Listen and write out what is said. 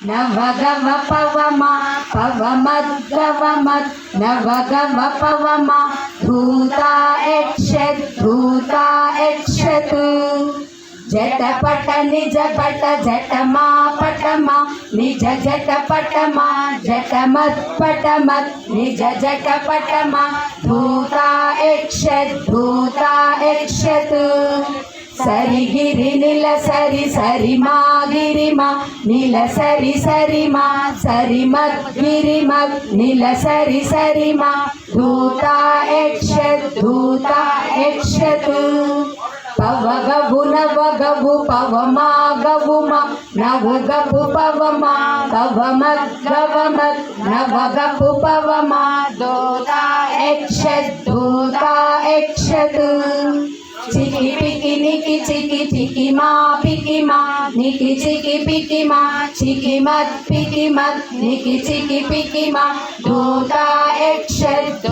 नवगव पवमा पवमद्गवमत् नवगव पवमा धूता यक्षत् जटपट निज पट जटमा पटमा निज जटपटमा जटमत्पटमत् निज जटपटमा धूता यक्षत् सरिगिरि निल सरि सरिमा गिरिमा निल सरि सरिमा सरिमद्गिरिमत् निल सरि सरिमा धूता यक्षत् पवगवु नवगवु पवमा गवुमा नवगवु पवमा गवमद्गवमत् नवगवु पवमा धूता यक्षत् चिकी पिकी निकी चिकी मा पिकी मा निकी चिकी पिकी मा चिकी मत पिकी मत निकी चिकी पिकी मा धूता यक्षत्